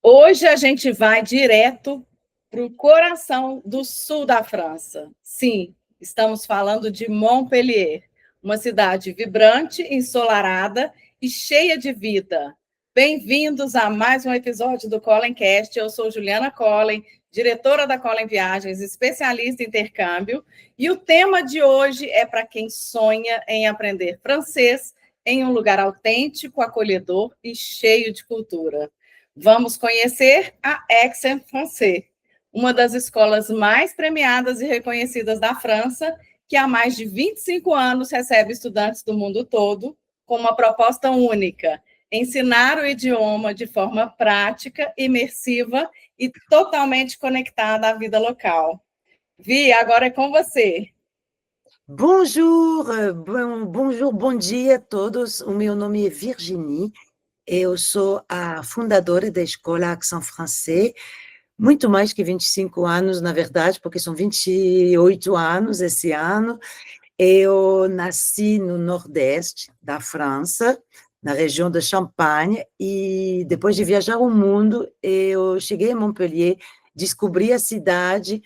Hoje a gente vai direto para o coração do sul da França. Sim, estamos falando de Montpellier, uma cidade vibrante, ensolarada e cheia de vida. Bem-vindos a mais um episódio do Collencast. Eu sou Juliana Collen, diretora da Collen Viagens, especialista em intercâmbio, e o tema de hoje é para quem sonha em aprender francês em um lugar autêntico, acolhedor e cheio de cultura. Vamos conhecer a Aix-en-Provence, uma das escolas mais premiadas e reconhecidas da França, que há mais de 25 anos recebe estudantes do mundo todo com uma proposta única: ensinar o idioma de forma prática, imersiva e totalmente conectada à vida local. Vi, agora é com você. Bonjour, bonjour, bom dia a todos. O meu nome é Virginie. Eu sou a fundadora da Escola Accent Français, muito mais que 25 anos, na verdade, porque são 28 anos esse ano. Eu nasci no Nordeste da França, na região de Champagne, e depois de viajar o mundo, eu cheguei a Montpellier, descobri a cidade,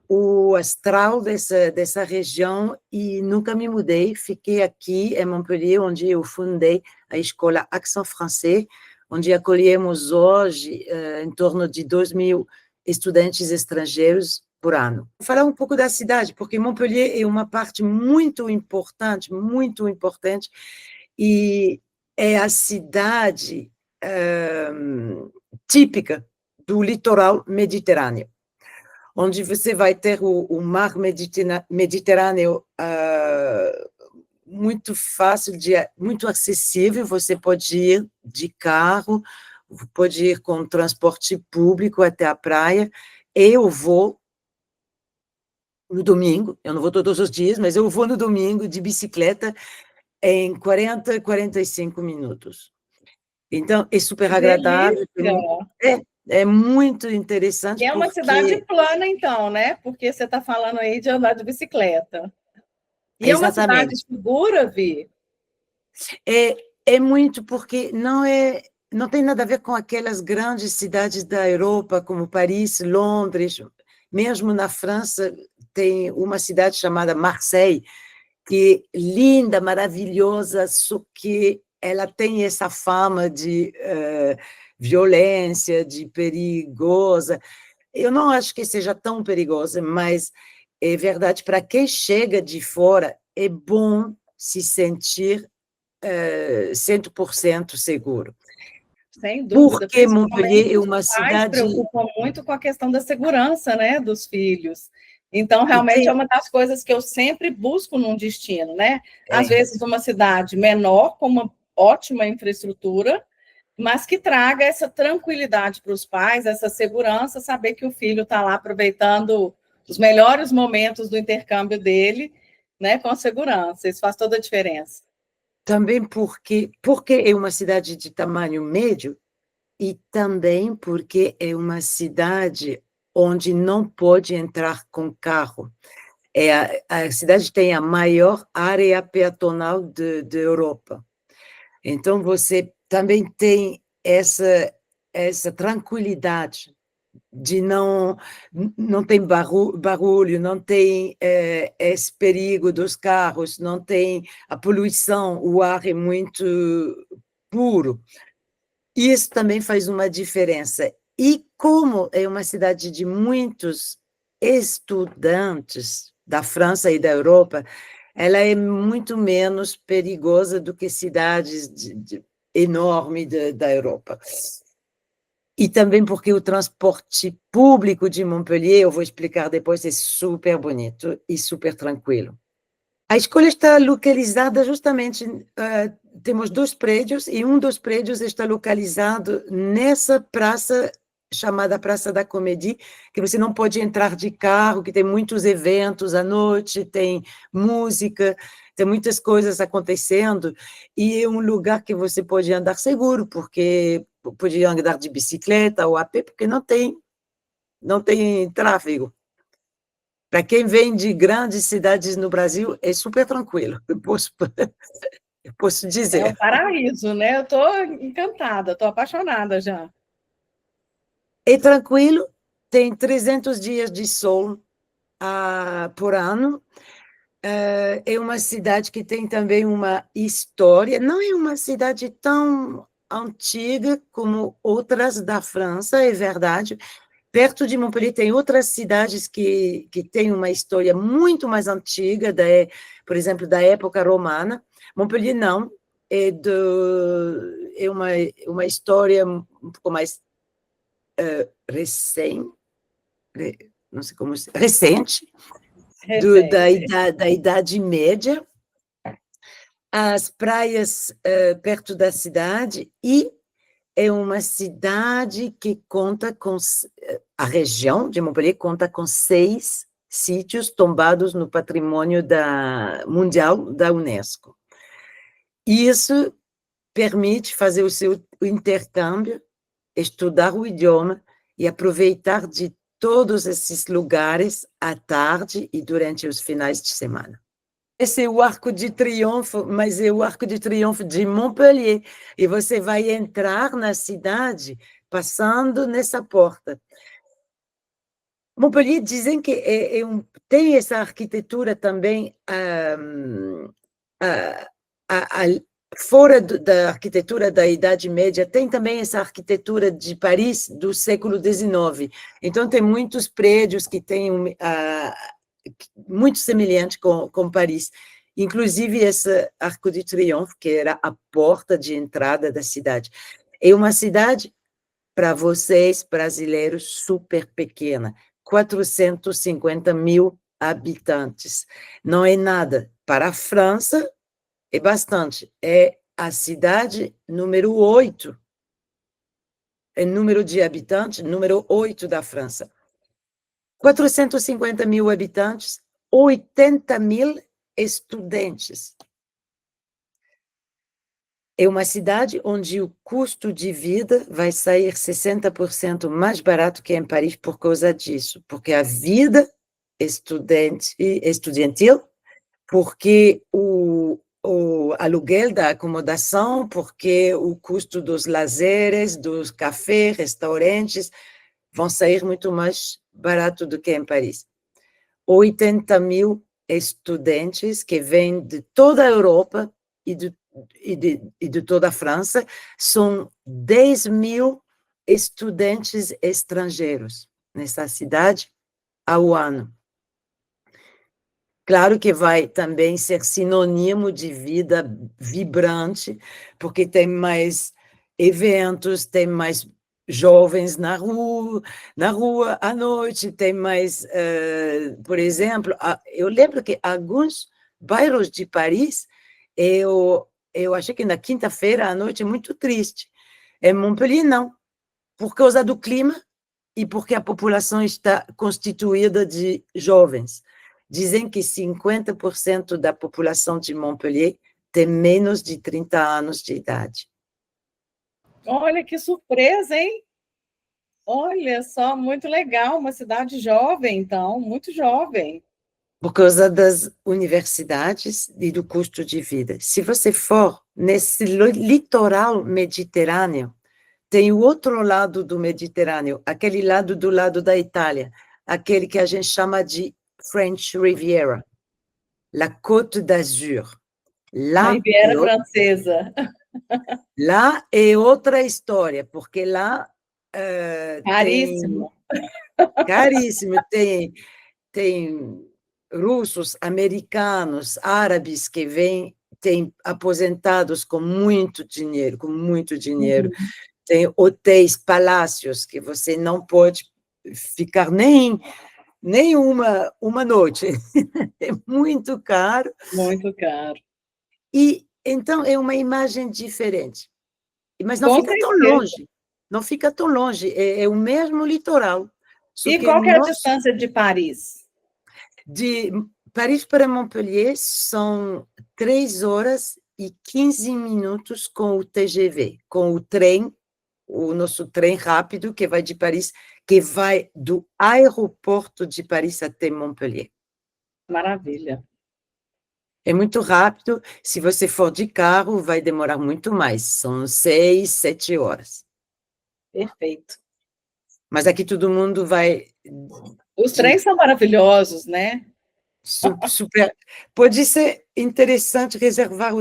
o astral dessa região e nunca me mudei. Fiquei aqui em Montpellier, onde eu fundei a escola Accent Français, onde acolhemos hoje em torno de 2.000 estudantes estrangeiros por ano. Vou falar um pouco da cidade, porque Montpellier é uma parte muito importante, e é a cidade típica do litoral mediterrâneo, onde você vai ter o mar Mediterrâneo muito fácil, muito acessível. Você pode ir de carro, pode ir com transporte público até a praia. Eu vou no domingo, eu não vou todos os dias, mas eu vou no domingo de bicicleta em 40, 45 minutos. Então, é super agradável. É muito interessante. E é uma cidade plana, então, né? Porque você está falando aí de andar de bicicleta. E é uma cidade segura, Vi? É muito, porque não tem nada a ver com aquelas grandes cidades da Europa, como Paris, Londres. Mesmo na França, tem uma cidade chamada Marseille, que é linda, maravilhosa, só que ela tem essa fama de violência, de perigosa. Eu não acho que seja tão perigosa, mas é verdade, para quem chega de fora, é bom se sentir 100% seguro. Sem dúvida. Porque Montpellier é uma cidade... Os pais preocupam muito com a questão da segurança, né, dos filhos. Então, realmente, é uma das coisas que eu sempre busco num destino, né? Às vezes, uma cidade menor, com uma ótima infraestrutura, mas que traga essa tranquilidade para os pais, essa segurança, saber que o filho está lá aproveitando os melhores momentos do intercâmbio dele, né, com segurança. Isso faz toda a diferença. Também porque é uma cidade de tamanho médio e também porque é uma cidade onde não pode entrar com carro. A cidade tem a maior área peatonal de Europa. Então, você também tem essa tranquilidade de não tem barulho, não tem esse perigo dos carros, não tem a poluição, o ar é muito puro. Isso também faz uma diferença. E como é uma cidade de muitos estudantes da França e da Europa, ela é muito menos perigosa do que cidades enormes da Europa. E também porque o transporte público de Montpellier, eu vou explicar depois, é super bonito e super tranquilo. A escola está localizada justamente, temos 2 prédios, e um dos prédios está localizado nessa praça chamada Praça da Comédie, que você não pode entrar de carro, que tem muitos eventos à noite, tem música, tem muitas coisas acontecendo, e é um lugar que você pode andar seguro, porque pode andar de bicicleta ou a pé, porque não tem tráfego. Para quem vem de grandes cidades no Brasil, é super tranquilo, eu posso dizer. É um paraíso, né? Eu estou encantada, estou apaixonada já. É tranquilo, tem 300 dias de sol por ano. É uma cidade que tem também uma história. Não é uma cidade tão antiga como outras da França, é verdade. Perto de Montpellier tem outras cidades que têm uma história muito mais antiga, por exemplo, da época romana. Montpellier não, é uma história um pouco mais recente, não sei como recente, Recente. da Idade Média, as praias perto da cidade, e é uma cidade que conta com... A região de Montpellier conta com 6 sítios tombados no patrimônio mundial da Unesco. Isso permite fazer o seu intercâmbio, estudar o idioma e aproveitar de todos esses lugares à tarde e durante os finais de semana. Esse é o Arco de Triunfo, mas é o Arco de Triunfo de Montpellier, e você vai entrar na cidade passando nessa porta. Montpellier dizem que tem essa arquitetura também fora da arquitetura da Idade Média, tem também essa arquitetura de Paris do século XIX. Então, tem muitos prédios que têm muito semelhante com Paris. Inclusive, esse Arco de Triomphe, que era a porta de entrada da cidade. É uma cidade, para vocês, brasileiros, super pequena, 450 mil habitantes. Não é nada. Para a França, é bastante. É a cidade número 8, em número de habitantes, número 8 da França. 450 mil habitantes, 80 mil estudantes. É uma cidade onde o custo de vida vai sair 60% mais barato que em Paris por causa disso, porque a vida estudantil, porque o aluguel da acomodação, porque o custo dos lazeres, dos cafés, restaurantes, vão sair muito mais barato do que em Paris. 80 mil estudantes que vêm de toda a Europa e de toda a França, são 10 mil estudantes estrangeiros nessa cidade ao ano. Claro que vai também ser sinônimo de vida vibrante, porque tem mais eventos, tem mais jovens na rua à noite, tem mais, por exemplo, eu lembro que alguns bairros de Paris, eu achei que na quinta-feira à noite é muito triste. Em Montpellier, não, por causa do clima e porque a população está constituída de jovens. Dizem que 50% da população de Montpellier tem menos de 30 anos de idade. Olha que surpresa, hein? Olha só, muito legal, uma cidade jovem, então, muito jovem. Por causa das universidades e do custo de vida. Se você for nesse litoral mediterrâneo, tem o outro lado do Mediterrâneo, aquele lado do lado da Itália, aquele que a gente chama de French Riviera, la Côte d'Azur. A Riviera Francesa. Lá é outra história, porque lá Caríssimo. caríssimo, tem russos, americanos, árabes que vêm, tem aposentados com muito dinheiro, Uhum. tem hotéis, palácios, que você não pode ficar nem uma noite, é muito caro. Muito caro. E então é uma imagem diferente. Mas não Com fica tão certeza. longe, não fica tão longe, é o mesmo litoral. Só E que qual que é a distância de Paris? de Paris para Montpellier são 3 horas e 15 minutos com o TGV, com o trem, o nosso trem rápido que vai de Paris, que vai do aeroporto de Paris até Montpellier. Maravilha. É muito rápido, se você for de carro, vai demorar muito mais, são 6, 7 horas. Perfeito. Mas aqui todo mundo vai Os de trens são maravilhosos, né? super. Pode ser interessante reservar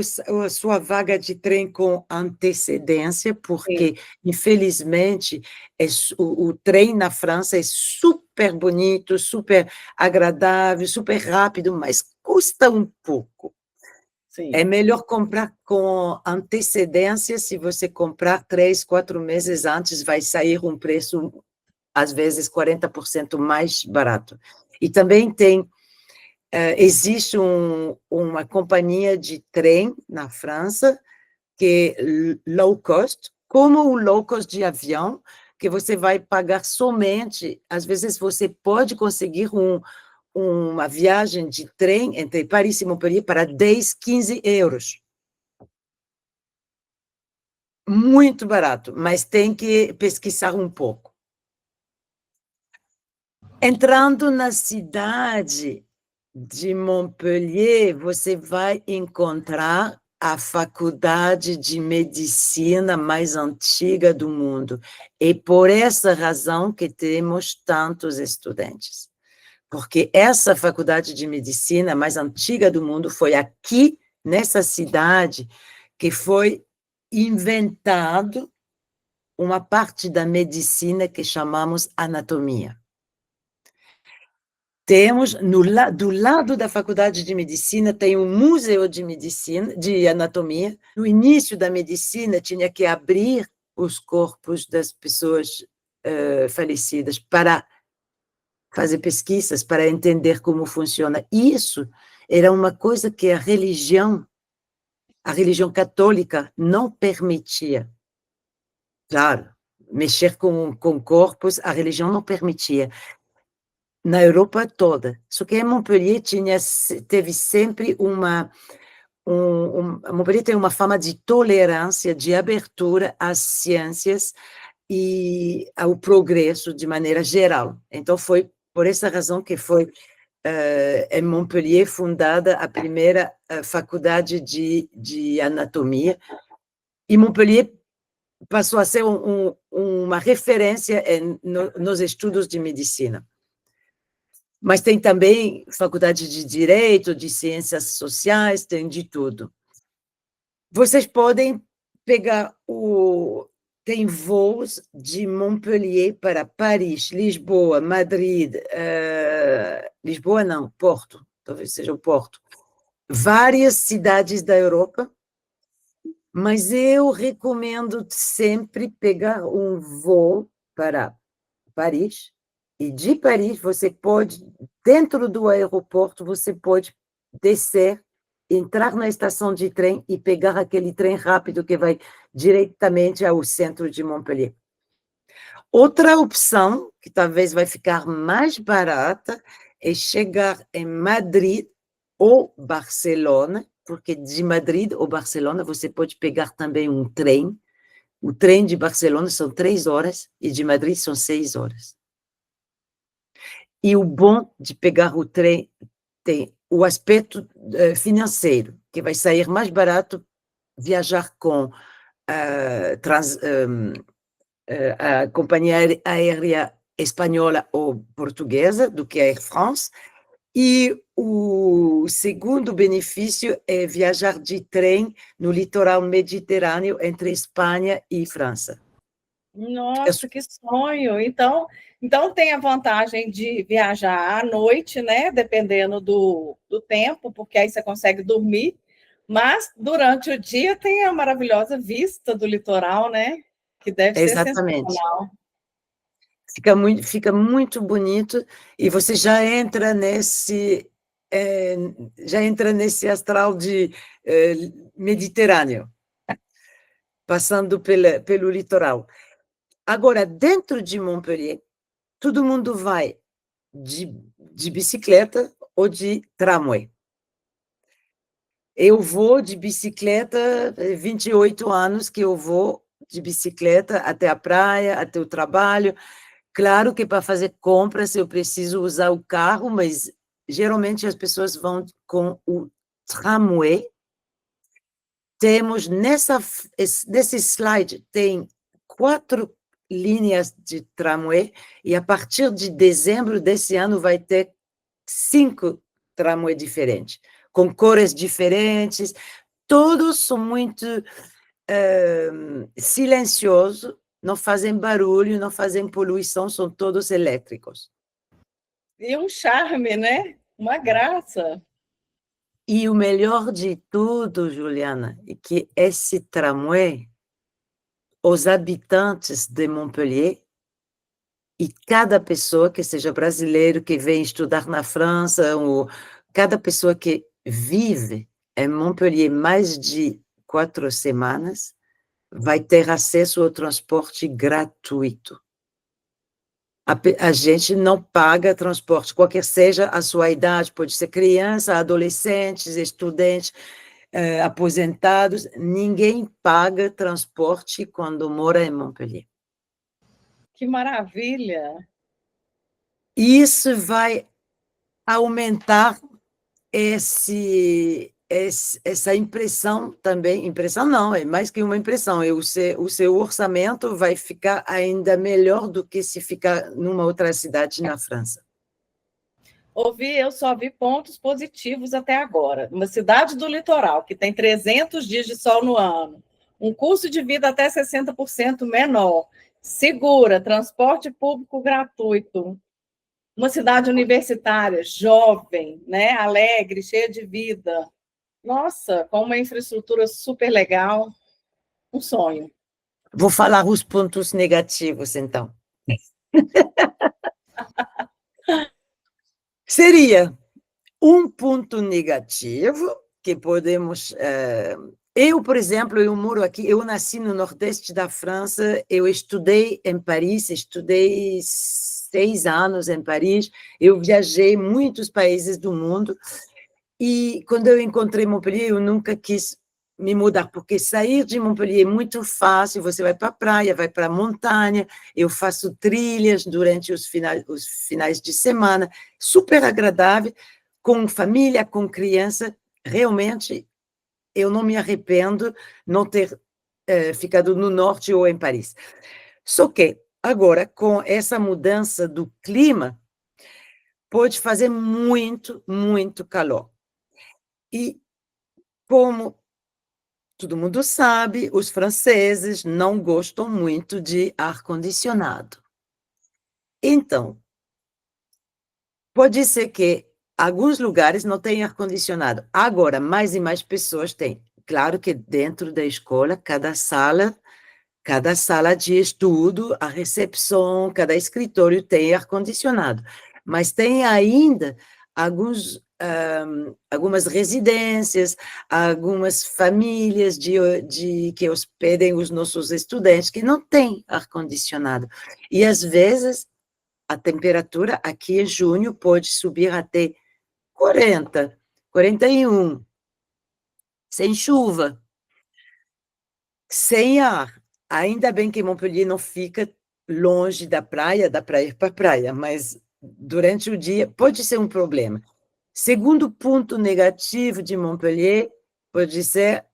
a sua vaga de trem com antecedência, Sim, porque, infelizmente, o trem na França é super bonito, super agradável, super rápido, mas custa um pouco. É sim. melhor comprar com antecedência. Se você comprar 3, 4 meses antes, vai sair um preço, às vezes, 40% mais barato. E também existe uma companhia de trem na França, que é low cost, como o low cost de avião, que você vai pagar somente, às vezes você pode conseguir uma viagem de trem entre Paris e Montpellier para 10, 15 euros. Muito barato, mas tem que pesquisar um pouco. Entrando na cidade de Montpellier, você vai encontrar a faculdade de medicina mais antiga do mundo. E por essa razão que temos tantos estudantes. Porque essa faculdade de medicina mais antiga do mundo foi aqui, nessa cidade, que foi inventado uma parte da medicina que chamamos anatomia. Temos, do lado da faculdade de medicina, tem um museu de medicina, de anatomia. No início da medicina, tinha que abrir os corpos das pessoas falecidas para fazer pesquisas, para entender como funciona. Isso era uma coisa que a religião católica não permitia. Claro, mexer com corpos, a religião não permitia. Na Europa toda. Só que em Montpellier teve sempre Montpellier tem uma fama de tolerância, de abertura às ciências e ao progresso de maneira geral. Então, foi por essa razão que foi em Montpellier fundada a primeira faculdade de anatomia, e Montpellier passou a ser uma referência nos estudos de medicina. Mas tem também faculdade de Direito, de Ciências Sociais, tem de tudo. Vocês podem pegar tem voos de Montpellier para Paris, Lisboa, Madrid, Lisboa não, Porto, talvez seja o Porto. Várias cidades da Europa, mas eu recomendo sempre pegar um voo para Paris, e de Paris você pode, dentro do aeroporto, você pode descer, entrar na estação de trem e pegar aquele trem rápido que vai diretamente ao centro de Montpellier. Outra opção, que talvez vai ficar mais barata, é chegar em Madrid ou Barcelona, porque de Madrid ou Barcelona você pode pegar também um trem. O trem de Barcelona são 3 horas e de Madrid são 6 horas. E o bom de pegar o trem tem o aspecto financeiro, que vai sair mais barato viajar com a companhia aérea espanhola ou portuguesa do que a Air France. E o segundo benefício é viajar de trem no litoral mediterrâneo entre Espanha e França. Nossa, que sonho! Então tem a vantagem de viajar à noite, né? Dependendo do tempo, porque aí você consegue dormir. Mas durante o dia tem a maravilhosa vista do litoral, né? Que deve ser Exatamente. sensacional. Fica muito bonito, e você já entra nesse astral de Mediterrâneo, passando pelo litoral. Agora, dentro de Montpellier, todo mundo vai de bicicleta ou de tramway. Eu vou de bicicleta, 28 anos que eu vou de bicicleta até a praia, até o trabalho. Claro que para fazer compras eu preciso usar o carro, mas geralmente as pessoas vão com o tramway. Temos nesse slide tem 4 linhas de tramway, e a partir de dezembro desse ano vai ter 5 tramways diferentes, com cores diferentes, todos são muito silenciosos, não fazem barulho, não fazem poluição, são todos elétricos. E um charme, né? Uma graça. E o melhor de tudo, Juliana, é que esse tramway, os habitantes de Montpellier, e cada pessoa que seja brasileiro, que vem estudar na França, ou cada pessoa que vive em Montpellier mais de 4 semanas, vai ter acesso ao transporte gratuito. A gente não paga transporte, qualquer seja a sua idade, pode ser criança, adolescentes, estudantes, aposentados, ninguém paga transporte quando mora em Montpellier. Que maravilha! Isso vai aumentar essa impressão também, impressão não, é mais que uma impressão, o seu orçamento vai ficar ainda melhor do que se ficar numa outra cidade na França. Eu só vi pontos positivos até agora. Uma cidade do litoral, que tem 300 dias de sol no ano, um custo de vida até 60% menor, segura, transporte público gratuito, uma cidade universitária, jovem, né, alegre, cheia de vida. Nossa, com uma infraestrutura super legal, um sonho. Vou falar os pontos negativos, então. Seria um ponto negativo que podemos... eu, por exemplo, eu moro aqui, eu nasci no Nordeste da França, eu estudei em Paris, estudei 6 anos em Paris, eu viajei muitos países do mundo, e quando eu encontrei Montpellier, eu nunca quis me mudar, porque sair de Montpellier é muito fácil, você vai para a praia, vai para a montanha, eu faço trilhas durante os finais de semana, super agradável, com família, com criança, realmente eu não me arrependo não ter ficado no norte ou em Paris. Só que, agora, com essa mudança do clima, pode fazer muito, muito calor. E, como todo mundo sabe, os franceses não gostam muito de ar-condicionado. Então, pode ser que alguns lugares não tenham ar-condicionado. Agora, mais e mais pessoas têm. Claro que dentro da escola, cada sala de estudo, a recepção, cada escritório tem ar-condicionado. Mas tem ainda algumas residências, algumas famílias que hospedem os nossos estudantes que não têm ar-condicionado. E, às vezes, a temperatura aqui em junho pode subir até 40, 41, sem chuva, sem ar. Ainda bem que Montpellier não fica longe da praia, dá para ir para a praia, mas durante o dia pode ser um problema. Segundo ponto negativo de Montpellier, pode ser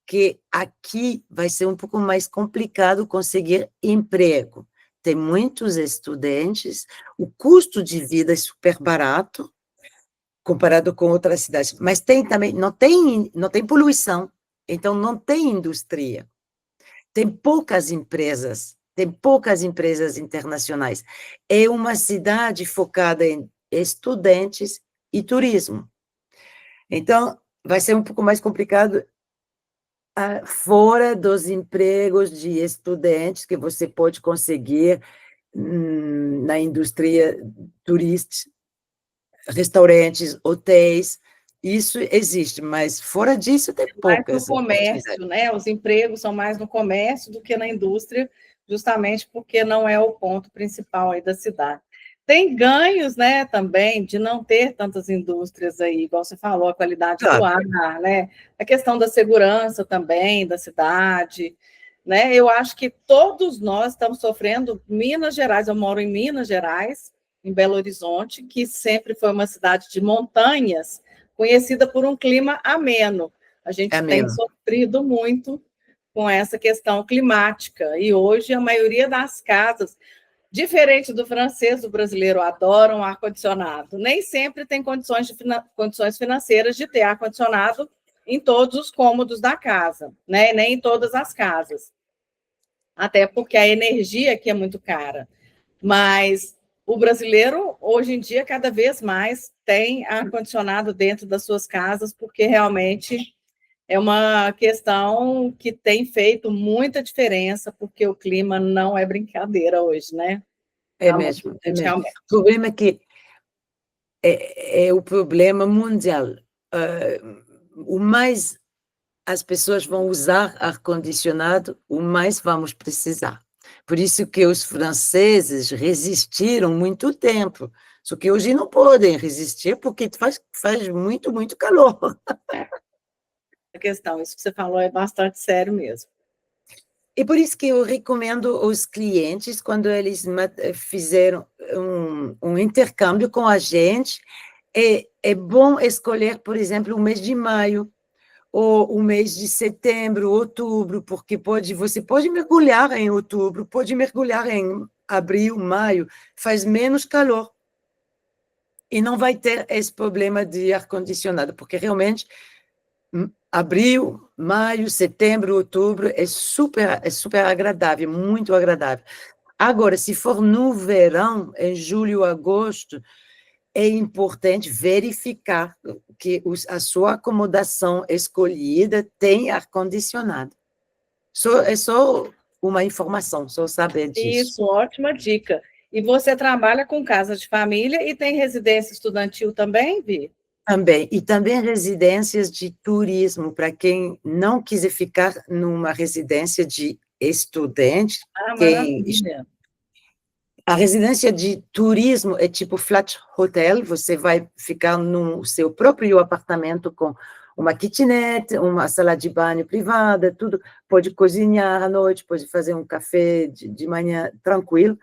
que aqui vai ser um pouco mais complicado conseguir emprego. Tem muitos estudantes, o custo de vida é super barato, comparado com outras cidades, mas tem também, não tem poluição, então não tem indústria. Tem poucas empresas internacionais. É uma cidade focada em estudantes e turismo. Então, vai ser um pouco mais complicado fora dos empregos de estudantes que você pode conseguir na indústria turística, restaurantes, hotéis, isso existe, mas fora disso tem poucas. Mais no comércio, né? Os empregos são mais no comércio do que na indústria, justamente porque não é o ponto principal aí da cidade. Tem ganhos, né, também, de não ter tantas indústrias aí, igual você falou, a qualidade do ar, né? A questão da segurança também da cidade, né? Eu acho que todos nós estamos sofrendo. Minas Gerais, eu moro em Minas Gerais, em Belo Horizonte, que sempre foi uma cidade de montanhas, conhecida por um clima ameno. A gente tem sofrido muito com essa questão climática. E hoje a maioria das casas, diferente do francês, o brasileiro adora um ar-condicionado. Nem sempre tem condições financeiras de ter ar-condicionado em todos os cômodos da casa, né? Nem em todas as casas. Até porque a energia aqui é muito cara. Mas o brasileiro, hoje em dia, cada vez mais tem ar-condicionado dentro das suas casas, porque realmente é uma questão que tem feito muita diferença, porque o clima não é brincadeira hoje, né? É Tá muito mesmo, é quente, mesmo. realmente. O problema é que é o problema mundial. O mais as pessoas vão usar ar-condicionado, o mais vamos precisar. Por isso que os franceses resistiram muito tempo, só que hoje não podem resistir, porque faz muito, muito calor. A questão, isso que você falou é bastante sério mesmo. E por isso que eu recomendo aos clientes, quando eles fizeram um intercâmbio com a gente, é bom escolher, por exemplo, o mês de maio, ou o mês de setembro, outubro, porque você pode mergulhar em outubro, pode mergulhar em abril, maio, faz menos calor. E não vai ter esse problema de ar-condicionado, porque realmente abril, maio, setembro, outubro é super agradável, muito agradável. Agora, se for no verão, em julho, agosto, é importante verificar que a sua acomodação escolhida tem ar-condicionado. É só uma informação, só saber disso. Isso, ótima dica. E você trabalha com casa de família e tem residência estudantil também, Vi? Também, e também residências de turismo, para quem não quiser ficar numa residência de estudante, Ah, quem maravilha. a residência de turismo é tipo flat hotel, você vai ficar no seu próprio apartamento com uma kitnet, uma sala de banho privada, tudo, pode cozinhar à noite, pode fazer um café de manhã tranquilo,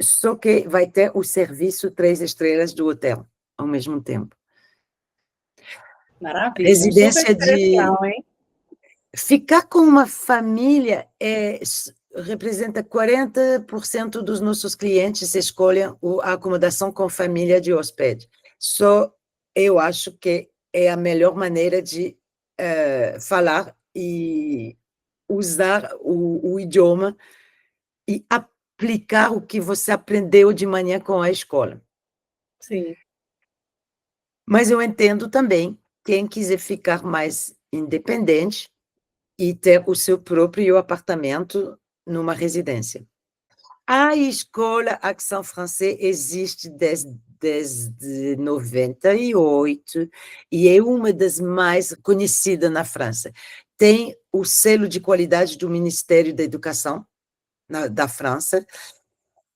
só que vai ter o serviço 3 estrelas do hotel ao mesmo tempo. Maravilha, um super Residência de diferencial, hein? Ficar com uma família representa 40% dos nossos clientes escolhem a acomodação com família de hóspede. Só eu acho que é a melhor maneira de falar e usar o idioma e aplicar o que você aprendeu de manhã com a escola. Sim. Mas eu entendo também quem quiser ficar mais independente e ter o seu próprio apartamento numa residência. A escola Accent Français existe desde 98 e é uma das mais conhecidas na França. Tem o selo de qualidade do Ministério da Educação da França,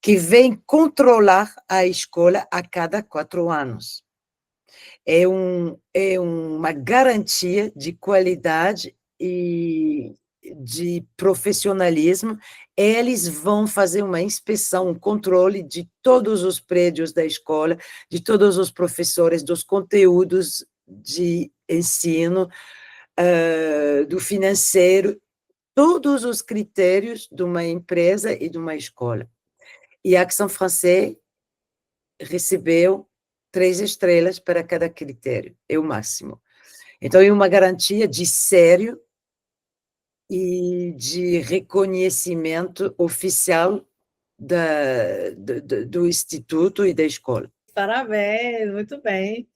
que vem controlar a escola a cada 4 anos. É uma garantia de qualidade e de profissionalismo. Eles vão fazer uma inspeção, um controle de todos os prédios da escola, de todos os professores, dos conteúdos de ensino, do financeiro, todos os critérios de uma empresa e de uma escola. E a Action Française recebeu 3 estrelas para cada critério, é o máximo. Então, é uma garantia de sério e de reconhecimento oficial do Instituto e da escola. Parabéns, muito bem.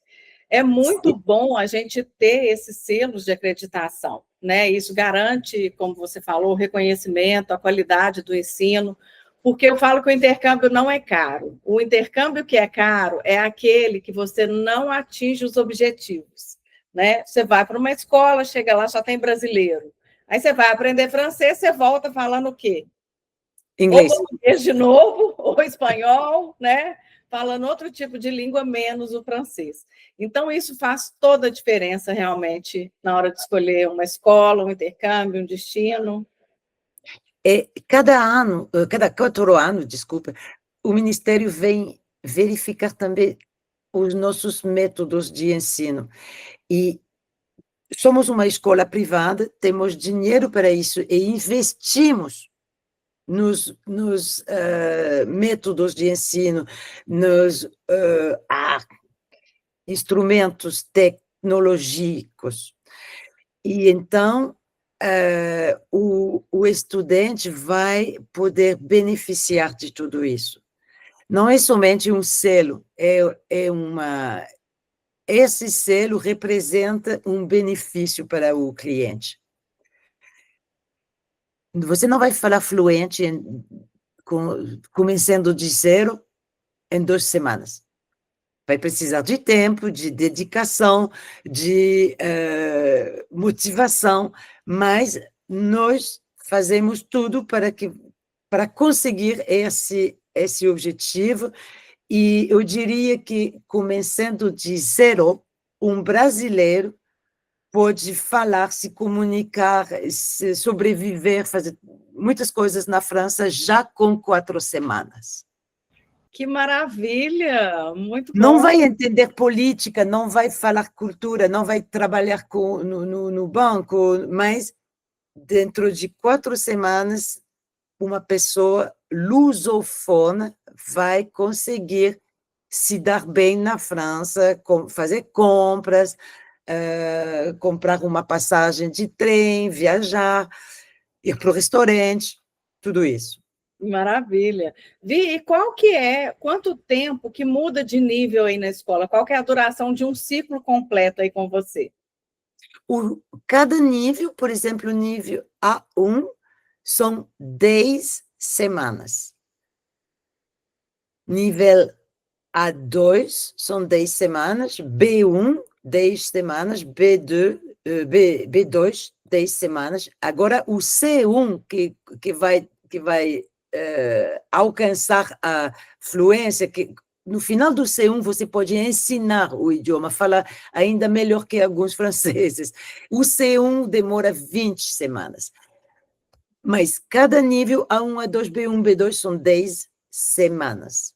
É muito bom a gente ter esses selos de acreditação, né? Isso garante, como você falou, o reconhecimento, a qualidade do ensino, porque eu falo que o intercâmbio não é caro. O intercâmbio que é caro é aquele que você não atinge os objetivos, né? Você vai para uma escola, chega lá, só tem brasileiro. Aí você vai aprender francês, você volta falando o quê? Ou Inglês. português de novo, ou espanhol, né? Falando outro tipo de língua, menos o francês. Então, isso faz toda a diferença, realmente, na hora de escolher uma escola, um intercâmbio, um destino. Cada 4 anos, desculpa, o Ministério vem verificar também os nossos métodos de ensino. E somos uma escola privada, temos dinheiro para isso e investimos nos métodos de ensino, nos instrumentos tecnológicos. E então, o estudante vai poder beneficiar de tudo isso. Não é somente um selo, esse selo representa um benefício para o cliente. Você não vai falar fluente começando de zero em 2 semanas. Vai precisar de tempo, de dedicação, de motivação, mas nós fazemos tudo para conseguir esse objetivo, e eu diria que, começando de zero, um brasileiro pode falar, se comunicar, se sobreviver, fazer muitas coisas na França já com 4 semanas. Que maravilha! Muito Não bom. vai entender política, não vai falar cultura, não vai trabalhar no banco, mas dentro de 4 semanas, uma pessoa lusofona vai conseguir se dar bem na França, fazer compras, comprar uma passagem de trem, viajar, ir para o restaurante, tudo isso. Maravilha. Vi, e quanto tempo que muda de nível aí na escola? Qual que é a duração de um ciclo completo aí com você? Cada nível, por exemplo, o nível A1 são 10 semanas. Nível A2 são 10 semanas, B1, 10 semanas, B2, 10 semanas. Agora, o C1, que vai alcançar a fluência, que no final do C1 você pode ensinar o idioma, falar ainda melhor que alguns franceses. O C1 demora 20 semanas. Mas cada nível, A1, A2, B1, B2, são 10 semanas.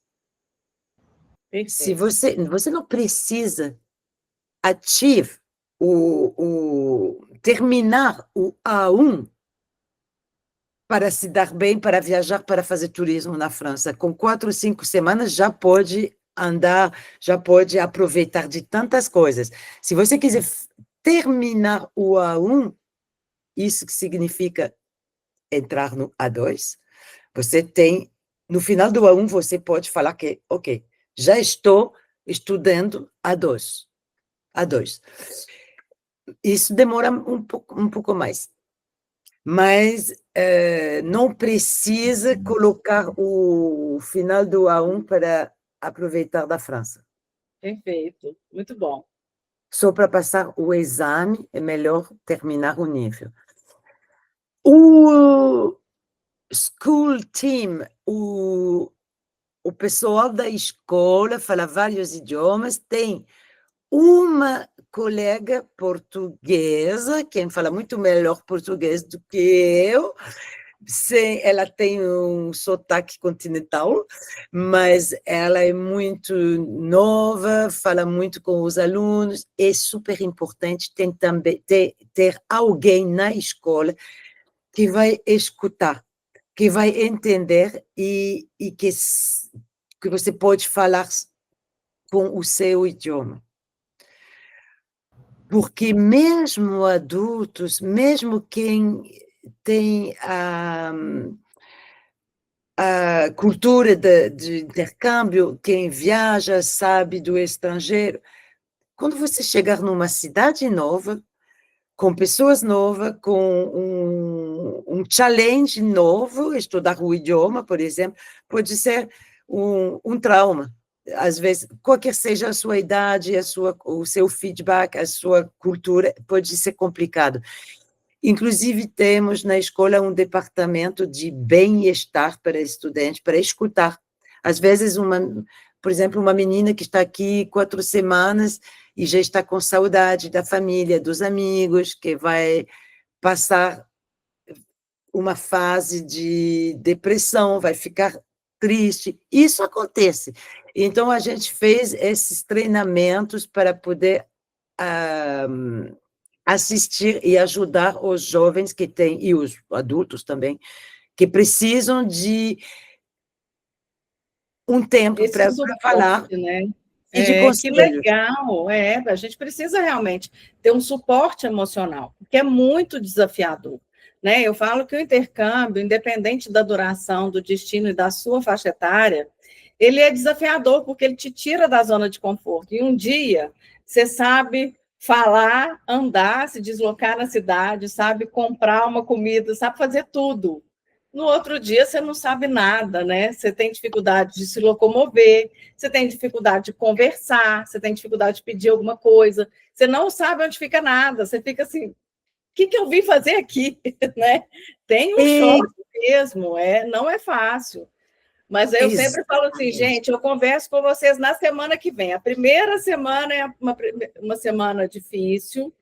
Se você não precisa terminar o A1 para se dar bem, para viajar, para fazer turismo na França. Com 4 ou 5 semanas já pode andar, já pode aproveitar de tantas coisas. Se você quiser terminar o A1, isso que significa entrar no A2, você tem, no final do A1, você pode falar que, ok, já estou estudando A2. A2. Isso demora um pouco mais. Mas não precisa colocar o final do A1 para aproveitar da França. Perfeito, muito bom. Só para passar o exame, é melhor terminar o nível. O school team, o pessoal da escola fala vários idiomas, tem uma colega portuguesa, quem fala muito melhor português do que eu, ela tem um sotaque continental, mas ela é muito nova, fala muito com os alunos, é super importante também ter alguém na escola que vai escutar, que vai entender e que você pode falar com o seu idioma. Porque mesmo adultos, mesmo quem tem a cultura de intercâmbio, quem viaja sabe do estrangeiro, quando você chegar numa cidade nova, com pessoas novas, com um challenge novo, estudar o idioma, por exemplo, pode ser um trauma. Às vezes, qualquer seja a sua idade, o seu feedback, a sua cultura, pode ser complicado. Inclusive, temos na escola um departamento de bem-estar para estudantes, para escutar. Às vezes, por exemplo, uma menina que está aqui 4 semanas e já está com saudade da família, dos amigos, que vai passar uma fase de depressão, vai ficar triste. Isso acontece. Então, a gente fez esses treinamentos para poder assistir e ajudar os jovens que têm, e os adultos também, que precisam de um tempo Esse para falar suporte, né? e de Que conselhos. legal, a gente precisa realmente ter um suporte emocional, porque é muito desafiador, né? Eu falo que o intercâmbio, independente da duração, do destino e da sua faixa etária, ele é desafiador porque ele te tira da zona de conforto. E um dia você sabe falar, andar, se deslocar na cidade, sabe comprar uma comida, sabe fazer tudo. No outro dia você não sabe nada, né? Você tem dificuldade de se locomover, você tem dificuldade de conversar, você tem dificuldade de pedir alguma coisa, você não sabe onde fica nada, você fica assim, o que eu vim fazer aqui, né? Tem um E, choque mesmo, não é fácil. Mas eu sempre falo assim, exatamente. gente, eu converso com vocês na semana que vem. A primeira semana é uma semana difícil,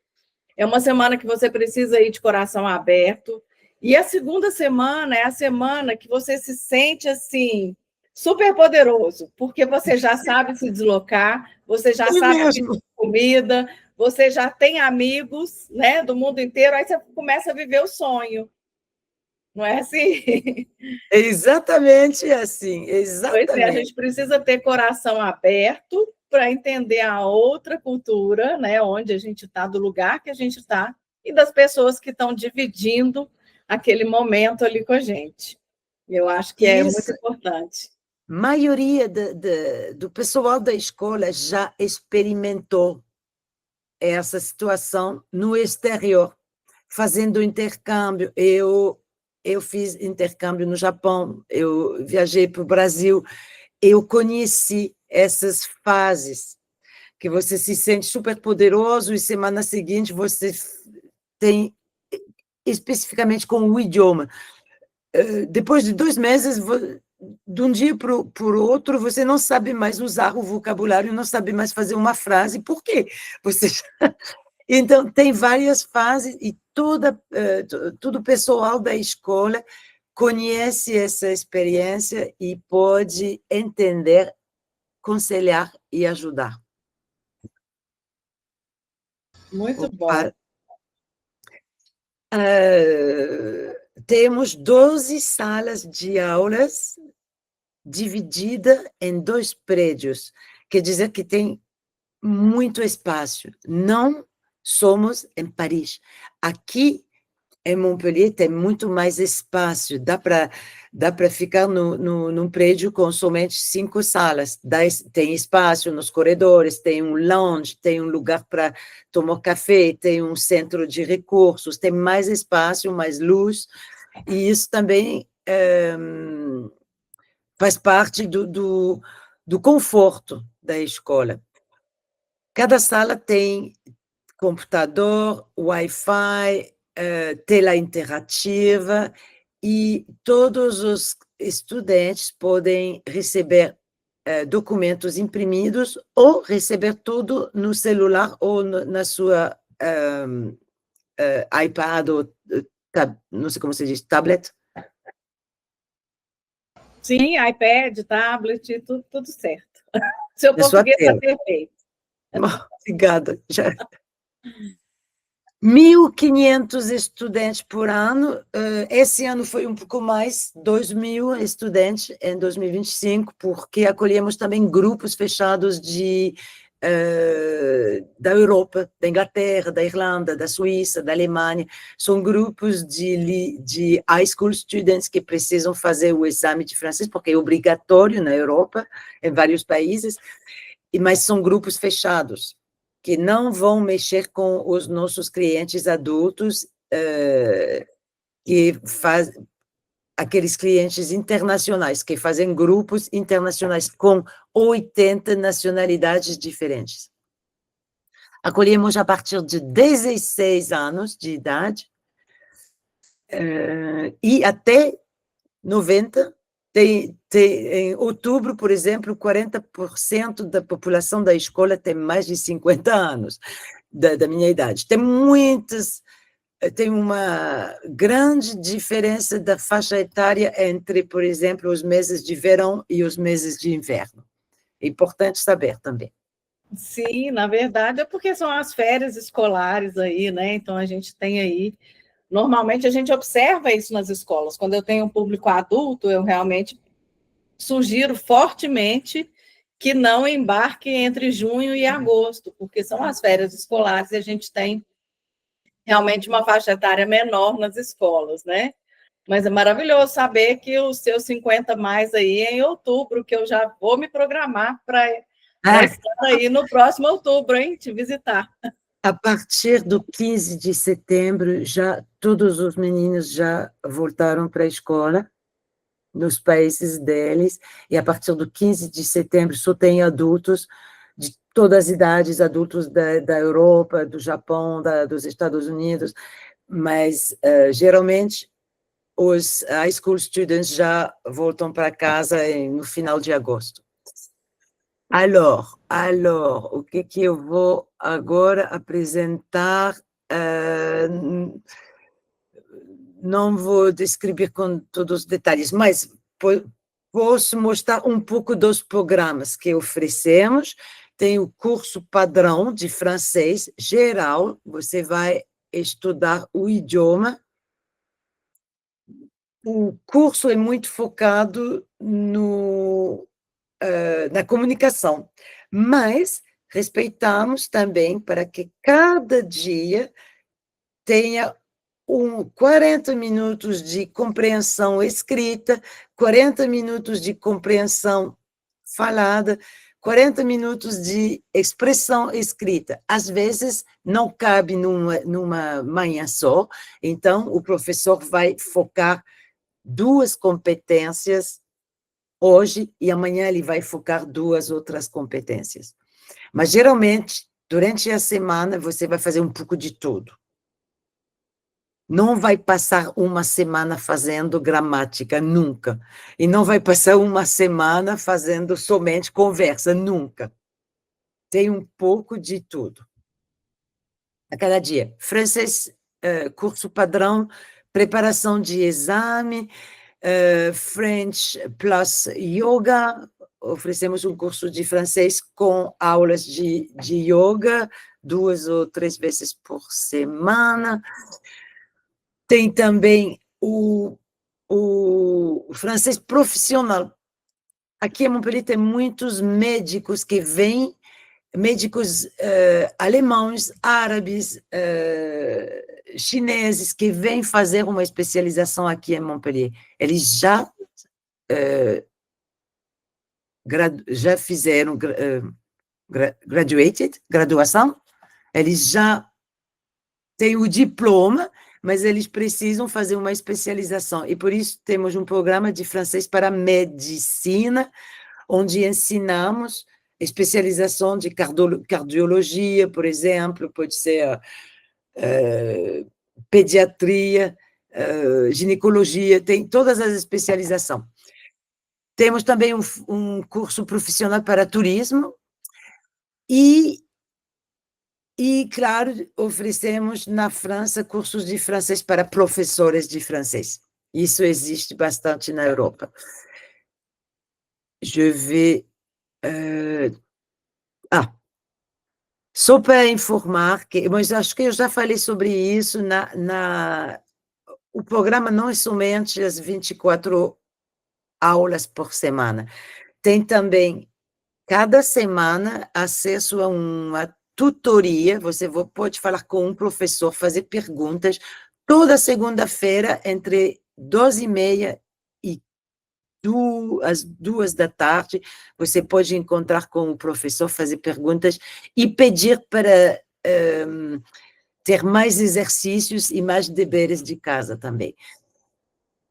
é uma semana que você precisa ir de coração aberto. E a segunda semana é a semana que você se sente assim, super poderoso, porque você já sabe se deslocar, você já É sabe pedir mesmo. comida, você já tem amigos, né, do mundo inteiro, aí você começa a viver o sonho. Não é assim? É exatamente assim, Pois é, a exatamente. gente precisa ter coração aberto para entender a outra cultura, né, onde a gente está, do lugar que a gente está, e das pessoas que estão dividindo aquele momento ali com a gente. Eu acho que é muito Isso, importante. maioria do pessoal da escola já experimentou essa situação no exterior, fazendo intercâmbio. Eu fiz intercâmbio no Japão, eu viajei para o Brasil, eu conheci essas fases, que você se sente super poderoso e semana seguinte você tem, especificamente com o idioma. Depois de 2 meses, de um dia para o outro, você não sabe mais usar o vocabulário, não sabe mais fazer uma frase. Por quê? Você Então, tem várias fases e todo o pessoal da escola conhece essa experiência e pode entender, aconselhar e ajudar. Muito bom. Temos 12 salas de aulas divididas em 2 prédios, quer dizer que tem muito espaço. Não somos em Paris. Aqui em Montpellier tem muito mais espaço, dá para ficar num prédio com somente 5 salas, tem espaço nos corredores, tem um lounge, tem um lugar para tomar café, tem um centro de recursos, tem mais espaço, mais luz, e isso também faz parte do conforto da escola. Cada sala tem computador, Wi-Fi, tela interativa, e todos os estudantes podem receber documentos imprimidos ou receber tudo no celular ou na sua iPad ou não sei como se diz, tablet. Sim, iPad, tablet, tudo certo. Seu Na sua português está tela. perfeito. Obrigada. 1.500 estudantes por ano. Esse ano foi um pouco mais, 2.000 estudantes em 2025, porque acolhemos também grupos fechados da Europa, da Inglaterra, da Irlanda, da Suíça, da Alemanha. São grupos de high school students que precisam fazer o exame de francês, porque é obrigatório na Europa, em vários países, mas são grupos fechados, que não vão mexer com os nossos clientes adultos, aqueles clientes internacionais, que fazem grupos internacionais com 80 nacionalidades diferentes. Acolhemos a partir de 16 anos de idade, e até 90. Em outubro, por exemplo, 40% da população da escola tem mais de 50 anos, da minha idade. Tem uma grande diferença da faixa etária entre, por exemplo, os meses de verão e os meses de inverno. É importante saber também. Sim, na verdade é porque são as férias escolares aí, né? Então a gente tem aí. Normalmente a gente observa isso nas escolas. Quando eu tenho um público adulto, eu realmente sugiro fortemente que não embarque entre junho e agosto, porque são as férias escolares e a gente tem realmente uma faixa etária menor nas escolas, né? Mas é maravilhoso saber que os seus 50 mais aí é em outubro, que eu já vou me programar para Ah, estar aí no próximo outubro, hein? Te visitar. a partir do 15 de setembro, já todos os meninos já voltaram para a escola, nos países deles, e a partir do 15 de setembro só tem adultos de todas as idades, adultos da Europa, do Japão, dos Estados Unidos, mas geralmente os high school students já voltam para casa no final de agosto. O que eu vou agora apresentar? Não vou descrever com todos os detalhes, mas posso mostrar um pouco dos programas que oferecemos. Tem o curso padrão de francês geral, você vai estudar o idioma. O curso é muito focado na comunicação, mas respeitamos também para que cada dia tenha 40 minutos de compreensão escrita, 40 minutos de compreensão falada, 40 minutos de expressão escrita. Às vezes, não cabe numa manhã só, então o professor vai focar 2 competências hoje e amanhã ele vai focar 2 outras competências. Mas, geralmente, durante a semana, você vai fazer um pouco de tudo. Não vai passar uma semana fazendo gramática, nunca. E não vai passar uma semana fazendo somente conversa, nunca. Tem um pouco de tudo. A cada dia. Francês, curso padrão, preparação de exame, French plus yoga. Oferecemos um curso de francês com aulas de yoga 2 ou 3 vezes por semana. Tem também o francês profissional. Aqui em Montpellier tem muitos médicos que vêm, médicos alemães, árabes, chineses, que vêm fazer uma especialização aqui em Montpellier. Eles já fizeram graduação, eles já têm o diploma, mas eles precisam fazer uma especialização. E por isso temos um programa de francês para medicina, onde ensinamos especialização de cardiologia, por exemplo, pode ser pediatria, ginecologia, tem todas as especializações. Temos também um curso profissional para turismo e, claro, oferecemos na França cursos de francês para professores de francês. Isso existe bastante na Europa. Je vais... só para informar, mas acho que eu já falei sobre isso, o programa não é somente as 24 aulas por semana. Tem também, cada semana, acesso a uma tutoria, você pode falar com um professor, fazer perguntas, toda segunda-feira, entre 12h30 e às 2h da tarde, você pode encontrar com o professor, fazer perguntas e pedir para ter mais exercícios e mais deveres de casa também.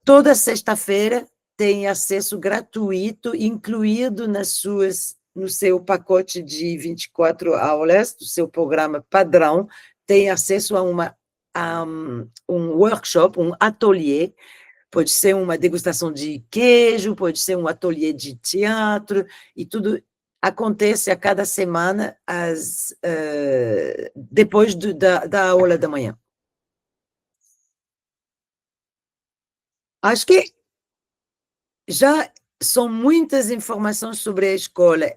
Toda sexta-feira tem acesso gratuito, incluído no seu pacote de 24 aulas, do seu programa padrão, tem acesso a um workshop, um ateliê. Pode ser uma degustação de queijo, pode ser um ateliê de teatro, e tudo acontece a cada semana, depois da aula da manhã. Acho que já são muitas informações sobre a escola,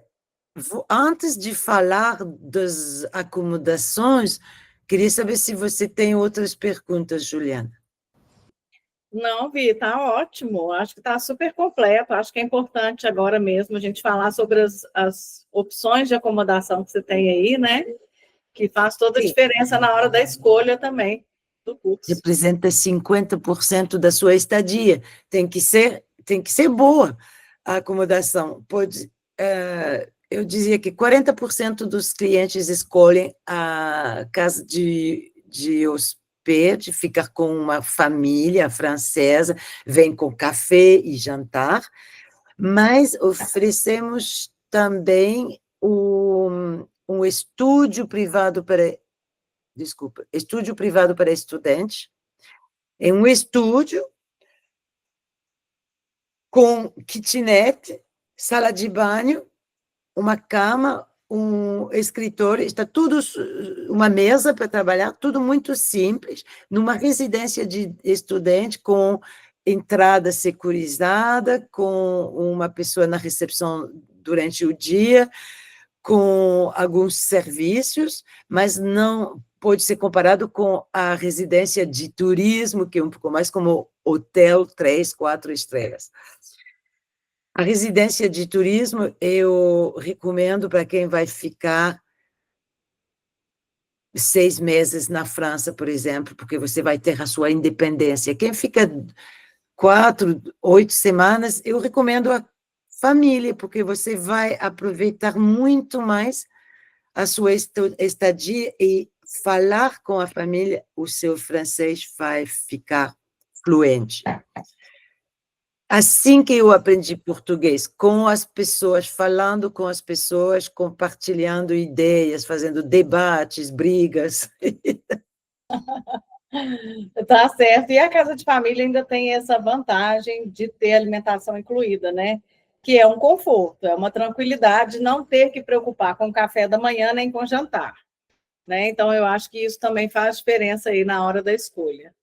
Antes de falar das acomodações, queria saber se você tem outras perguntas, Juliana. Não, Vi, tá ótimo. Acho que está super completo. Acho que é importante agora mesmo a gente falar sobre as opções de acomodação que você tem aí, né? Que faz toda a Sim. diferença na hora da escolha também do curso. Representa 50% da sua estadia. Tem que ser boa a acomodação. Eu dizia que 40% dos clientes escolhem a casa de hospede, ficar com uma família francesa, vem com café e jantar, mas oferecemos também um estúdio privado estúdio privado para estudantes, é um estúdio com kitnet, sala de banho, uma cama, um escritório, está tudo, uma mesa para trabalhar, tudo muito simples, numa residência de estudante com entrada securizada, com uma pessoa na recepção durante o dia, com alguns serviços, mas não pode ser comparado com a residência de turismo, que é um pouco mais como hotel 3, 4 estrelas. A residência de turismo eu recomendo para quem vai ficar 6 meses na França, por exemplo, porque você vai ter a sua independência. Quem fica 4, 8 semanas, eu recomendo a família, porque você vai aproveitar muito mais a sua estadia e falar com a família, o seu francês vai ficar fluente. Assim que eu aprendi português, com as pessoas, falando com as pessoas, compartilhando ideias, fazendo debates, brigas. Tá certo. E a casa de família ainda tem essa vantagem de ter alimentação incluída, né? Que é um conforto, é uma tranquilidade não ter que preocupar com o café da manhã nem com o jantar, né? Então, eu acho que isso também faz diferença aí na hora da escolha.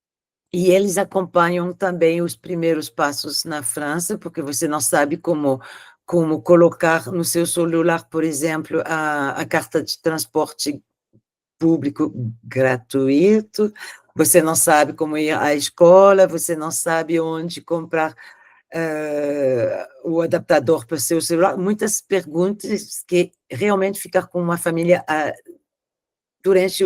E eles acompanham também os primeiros passos na França, porque você não sabe como colocar no seu celular, por exemplo, a carta de transporte público gratuito, você não sabe como ir à escola, você não sabe onde comprar o adaptador para o seu celular, muitas perguntas que realmente ficar com uma família durante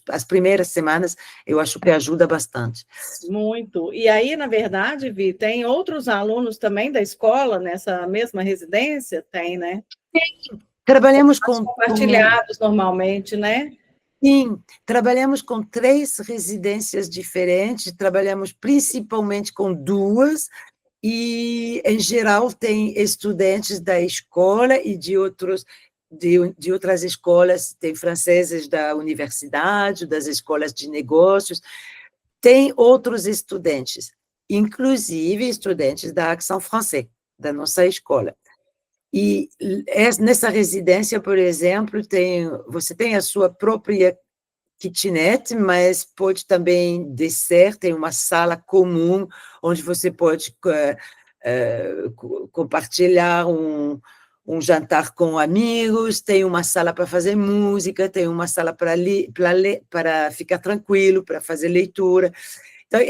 as primeiras semanas, eu acho que ajuda bastante. Muito. E aí, na verdade, Vi, tem outros alunos também da escola nessa mesma residência? Tem, né? Trabalhamos Compartilhados normalmente, né? Sim, trabalhamos com 3 residências diferentes, trabalhamos principalmente com 2, e, em geral, tem estudantes da escola e de outras escolas, tem franceses da universidade, das escolas de negócios, tem outros estudantes, inclusive estudantes da Action Française, da nossa escola. E nessa residência, por exemplo, você tem a sua própria kitnet, mas pode também descer, tem uma sala comum, onde você pode compartilhar um jantar com amigos, tem uma sala para fazer música, tem uma sala para ficar tranquilo, para fazer leitura. Então,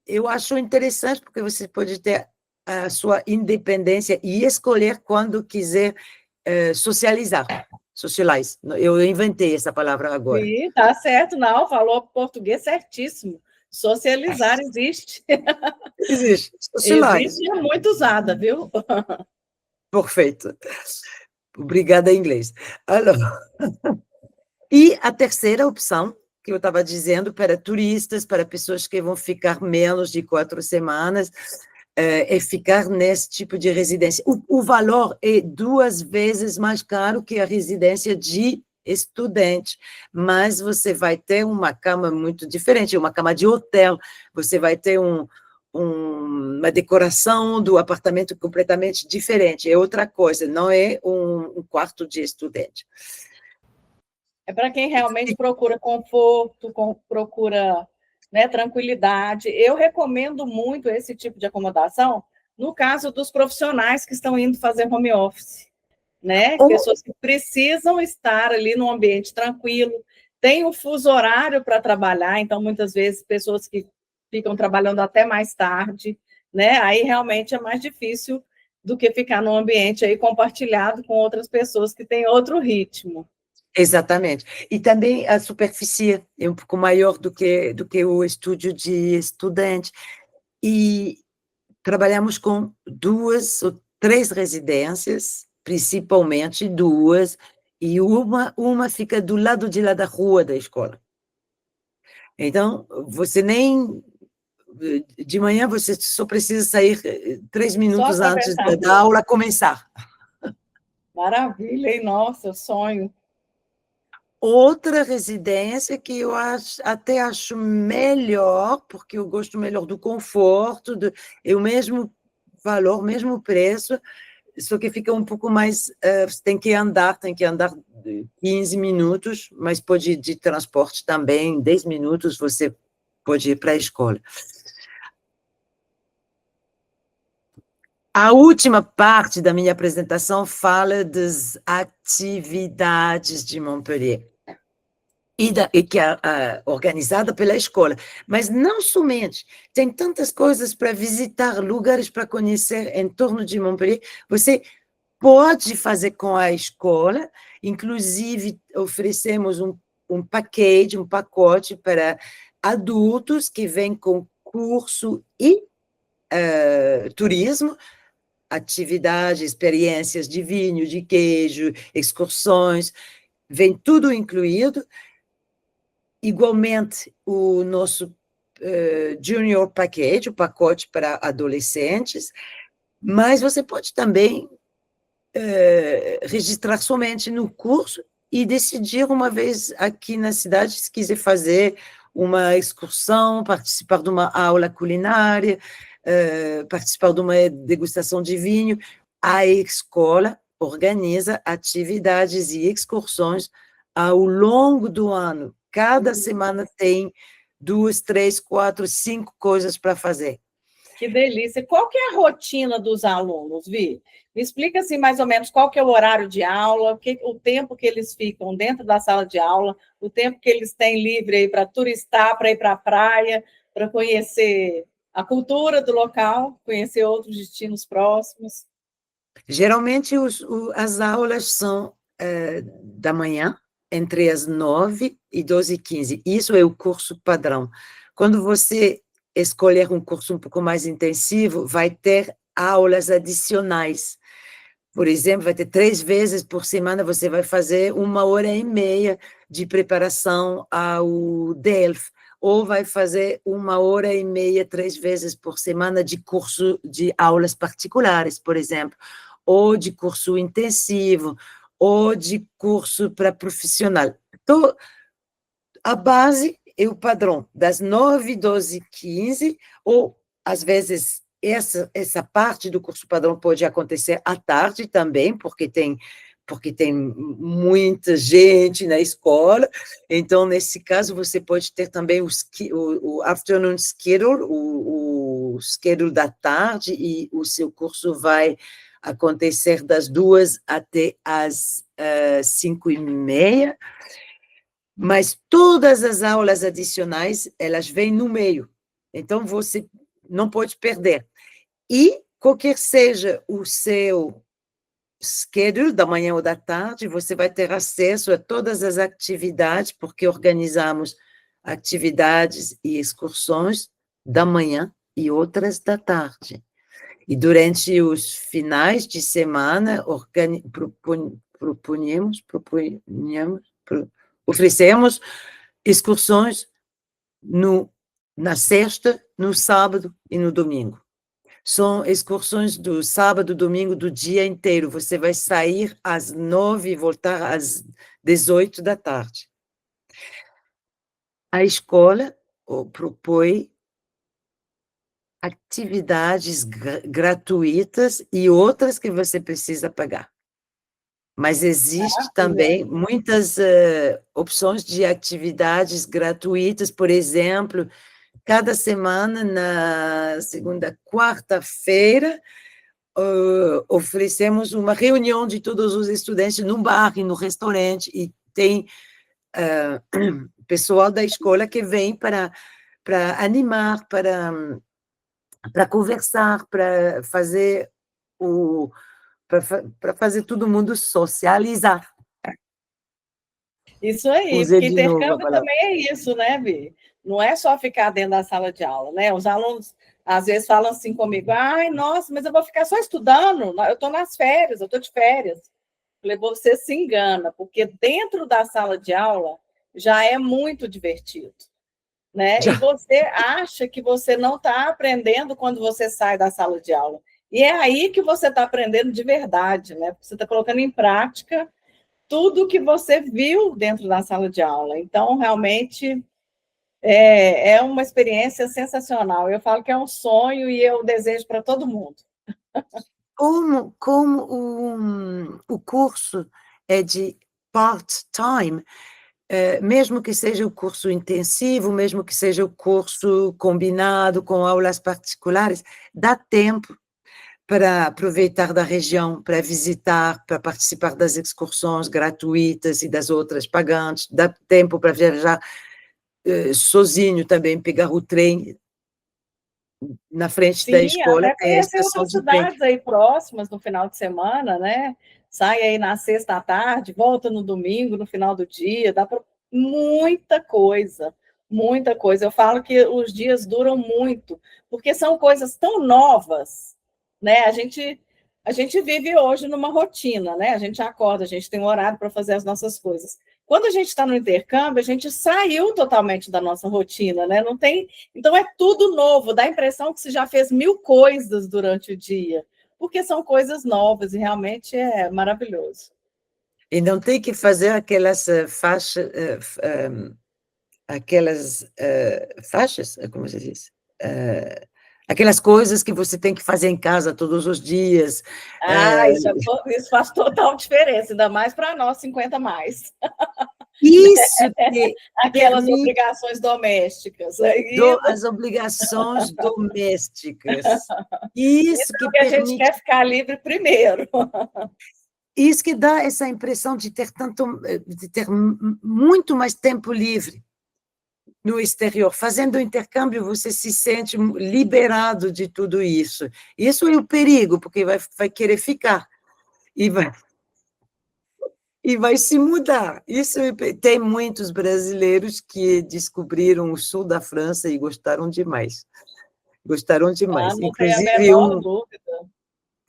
eu acho interessante, porque você pode ter a sua independência e escolher quando quiser socializar. Socialize. Eu inventei essa palavra agora. Sim, tá certo, não, falou português certíssimo. Socializar existe. Existe. Socialize. Existe, é muito usada, viu? Perfeito. Obrigada, em inglês. Alors, e a terceira opção, que eu estava dizendo, para turistas, para pessoas que vão ficar menos de 4 semanas, é ficar nesse tipo de residência. O valor é 2 vezes mais caro que a residência de estudante, mas você vai ter uma cama muito diferente, uma cama de hotel, você vai ter uma decoração do apartamento completamente diferente, é outra coisa, não é um quarto de estudante. É para quem realmente procura conforto, procura, né, tranquilidade. Eu recomendo muito esse tipo de acomodação no caso dos profissionais que estão indo fazer home office, né? Pessoas que precisam estar ali num ambiente tranquilo, tem o fuso horário para trabalhar, então muitas vezes pessoas que ficam trabalhando até mais tarde, né? Aí realmente é mais difícil do que ficar num ambiente aí compartilhado com outras pessoas que têm outro ritmo. Exatamente. E também a superfície é um pouco maior do que o estúdio de estudante. E trabalhamos com 2 ou 3 residências, principalmente 2, e uma fica do lado de lá da rua da escola. Então, você nem de manhã, você só precisa sair 3 Só minutos antes atravessar a da rua. aula começar. Maravilha, hein? Nossa, sonho. Outra residência que eu até acho melhor, porque eu gosto melhor do conforto, é o mesmo valor, mesmo preço, só que fica um pouco mais, você tem que andar 15 minutos, mas pode ir de transporte também, 10 minutos você pode ir para a escola. A última parte da minha apresentação fala das atividades de Montpellier, e que é organizada pela escola. Mas não somente, tem tantas coisas para visitar, lugares para conhecer em torno de Montpellier. Você pode fazer com a escola, inclusive oferecemos um pacote para adultos que vêm com curso e turismo, atividades, experiências de vinho, de queijo, excursões, vem tudo incluído. Igualmente, o nosso Junior Package, o pacote para adolescentes, mas você pode também registrar somente no curso e decidir uma vez aqui na cidade se quiser fazer uma excursão, participar de uma aula culinária, participar de uma degustação de vinho. A escola organiza atividades e excursões ao longo do ano. Cada semana tem 2, 3, 4, 5 coisas para fazer. Que delícia. Qual que é a rotina dos alunos, Vi? Me explica assim mais ou menos qual que é o horário de aula, o tempo que eles ficam dentro da sala de aula, o tempo que eles têm livre aí para turistar, para ir para a praia, para conhecer a cultura do local, conhecer outros destinos próximos. Geralmente, as aulas são da manhã, entre as 9 e 12h15. Isso é o curso padrão. Quando você escolher um curso um pouco mais intensivo, vai ter aulas adicionais. Por exemplo, vai ter 3 vezes por semana, você vai fazer 1h30 de preparação ao DELF, ou vai fazer 1h30, 3 vezes por semana de curso de aulas particulares, por exemplo, ou de curso intensivo, ou de curso para profissional. Então, a base é o padrão, das 9, 12, 15, ou, às vezes, essa parte do curso padrão pode acontecer à tarde também, porque tem muita gente na escola. Então, nesse caso, você pode ter também o afternoon schedule, o schedule da tarde, e o seu curso vai acontecer das 2 até as 5h30, mas todas as aulas adicionais, elas vêm no meio, então você não pode perder. E, qualquer seja o seu schedule, da manhã ou da tarde, você vai ter acesso a todas as atividades, porque organizamos atividades e excursões da manhã e outras da tarde. E durante os finais de semana, oferecemos excursões na sexta, no sábado e no domingo. São excursões do sábado, domingo, do dia inteiro. Você vai sair às 9h e voltar às 18h da tarde. A escola propõe atividades gratuitas e outras que você precisa pagar. Mas existe também muitas opções de atividades gratuitas, por exemplo, cada semana, na segunda, quarta-feira, oferecemos uma reunião de todos os estudantes num bar e no restaurante, e tem pessoal da escola que vem para animar, para conversar, para fazer todo mundo socializar. Isso aí, Usei porque de novo a intercâmbio palavra. também é isso, né, Bi? Não é só ficar dentro da sala de aula, né? Os alunos às vezes falam assim comigo: ai, nossa, mas eu vou ficar só estudando, eu estou nas férias, eu estou de férias. Eu falei, você se engana, porque dentro da sala de aula já é muito divertido, né? E Já. você acha que você não está aprendendo quando você sai da sala de aula. E é aí que você está aprendendo de verdade, né? Porque você está colocando em prática tudo que você viu dentro da sala de aula. Então, realmente, é uma experiência sensacional. Eu falo que é um sonho e eu desejo para todo mundo. Como o curso é de part-time, mesmo que seja o curso intensivo, mesmo que seja o curso combinado com aulas particulares, dá tempo para aproveitar da região, para visitar, para participar das excursões gratuitas e das outras pagantes, dá tempo para viajar sozinho também, pegar o trem na frente da Sim, escola, até tem a conhecer estação outras de trem. cidades aí próximas no final de semana, né? Sai aí na sexta à tarde, volta no domingo, no final do dia, dá para muita coisa, muita coisa. Eu falo que os dias duram muito, porque são coisas tão novas, né? A gente vive hoje numa rotina, né? A gente acorda, a gente tem um horário para fazer as nossas coisas. Quando a gente está no intercâmbio, a gente saiu totalmente da nossa rotina, né? Não tem. Então é tudo novo, dá a impressão que você já fez 1000 coisas durante o dia, porque são coisas novas e realmente é maravilhoso. E não tem que fazer aquelas faixas, faixas, como se diz? Aquelas coisas que você tem que fazer em casa todos os dias. Ah, isso faz total diferença, ainda mais para nós, 50 mais. Isso que Aquelas permite obrigações domésticas. Isso, as obrigações domésticas. Isso então que que a gente permite, quer ficar livre primeiro. isso que dá essa impressão de ter muito mais tempo livre no exterior. Fazendo o intercâmbio, você se sente liberado de tudo isso. Isso é o perigo, porque vai querer ficar e vai se mudar. Tem muitos brasileiros que descobriram o sul da França e gostaram demais. Gostaram Ah, demais. não tem a Inclusive, menor dúvida.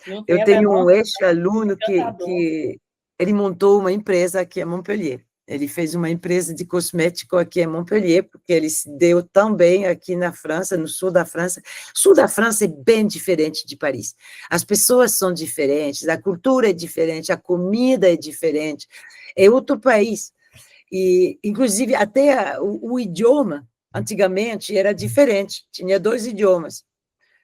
Não eu tem a tenho menor um dúvida. ex-aluno Encantador. que ele montou uma empresa aqui em Montpellier. Ele fez uma empresa de cosmético aqui em Montpellier, porque ele se deu tão bem aqui na França, no sul da França. O sul da França é bem diferente de Paris. As pessoas são diferentes, a cultura é diferente, a comida é diferente. É outro país. E, inclusive, até o idioma, antigamente, era diferente. Tinha 2 idiomas.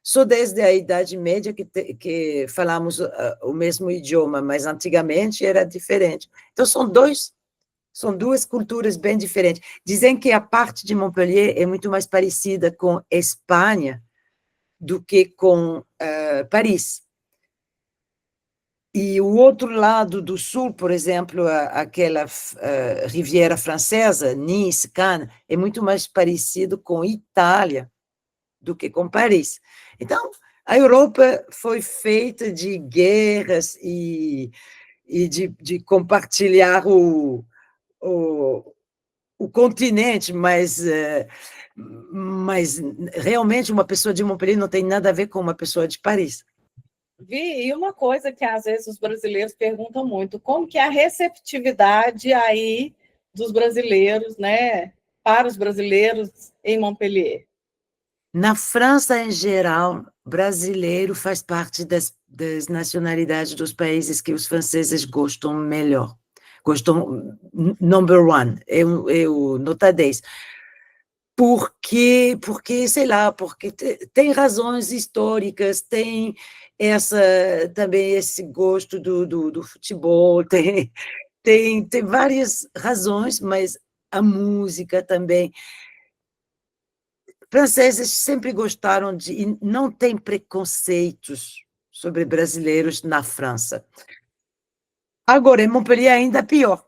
Só desde a Idade Média que falamos o mesmo idioma, mas antigamente era diferente. Então, são duas culturas bem diferentes. Dizem que a parte de Montpellier é muito mais parecida com Espanha do que com Paris. E o outro lado do sul, por exemplo, aquela Riviera Francesa, Nice, Cannes, é muito mais parecido com Itália do que com Paris. Então, a Europa foi feita de guerras e de compartilhar o continente, mas realmente uma pessoa de Montpellier não tem nada a ver com uma pessoa de Paris. Vi, e uma coisa que às vezes os brasileiros perguntam muito, como que é a receptividade aí dos brasileiros, né, para os brasileiros em Montpellier? Na França, em geral, brasileiro faz parte das nacionalidades dos países que os franceses gostam melhor. Gostam, number one, eu nota 10. Porque, sei lá, porque tem razões históricas, tem também esse gosto do futebol, tem várias razões, mas a música também. Franceses sempre gostaram e não tem preconceitos sobre brasileiros na França. Agora, em Montpellier ainda é pior.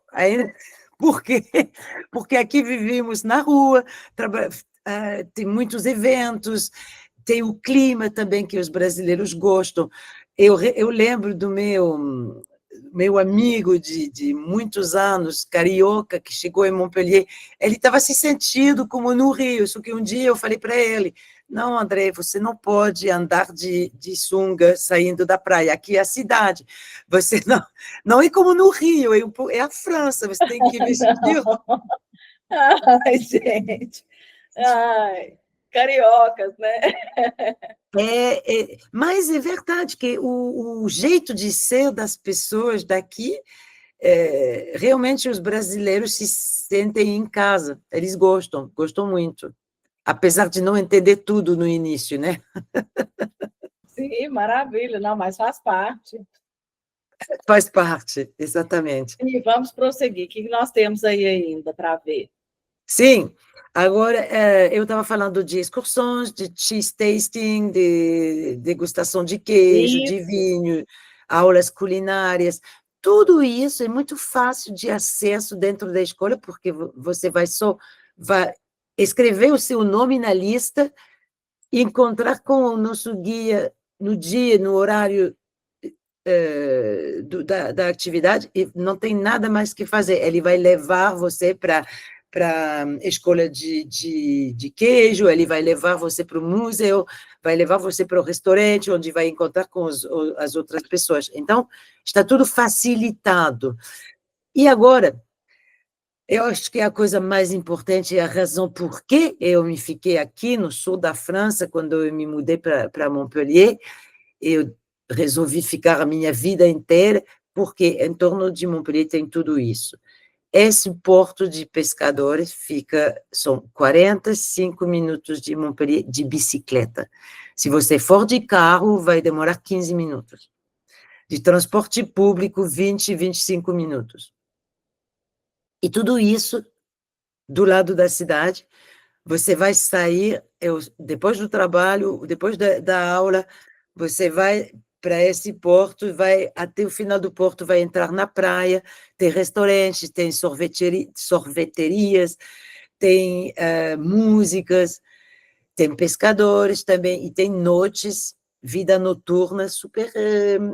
Por quê? Porque aqui vivemos na rua, tem muitos eventos, tem o clima também que os brasileiros gostam. Eu lembro do meu amigo de muitos anos, carioca, que chegou em Montpellier, ele estava se sentindo como no Rio, só que um dia eu falei para ele, não, André, você não pode andar de sunga saindo da praia, aqui é a cidade, você não é como no Rio, é a França, você tem que vestir... Ai, gente, ai, cariocas, né? Mas é verdade que o jeito de ser das pessoas daqui, realmente os brasileiros se sentem em casa, eles gostam muito, apesar de não entender tudo no início, né? Sim, maravilha, não, mas faz parte. Faz parte, exatamente. E vamos prosseguir, o que nós temos aí ainda para ver? Sim, agora eu estava falando de excursões, de cheese tasting, de degustação de queijo, de Isso, vinho, aulas culinárias. Tudo isso é muito fácil de acesso dentro da escola, porque você vai escrever o seu nome na lista e encontrar com o nosso guia no dia, no horário da atividade, e não tem nada mais que fazer. Ele vai levar você para escola de queijo, ele vai levar você para o museu, vai levar você para o restaurante, onde vai encontrar com as outras pessoas. Então, está tudo facilitado. E agora, eu acho que a coisa mais importante é a razão por que eu me fiquei aqui no sul da França, quando eu me mudei para Montpellier. Eu resolvi ficar a minha vida inteira, porque em torno de Montpellier tem tudo isso. Esse porto de pescadores são 45 minutos de Montpellier de bicicleta. Se você for de carro, vai demorar 15 minutos. De transporte público, 20, 25 minutos. E tudo isso do lado da cidade. Você vai sair, depois do trabalho, depois da aula, você vai para esse porto, vai até o final do porto, vai entrar na praia, tem restaurantes, tem sorveterias, tem músicas, tem pescadores também, e tem noites, vida noturna super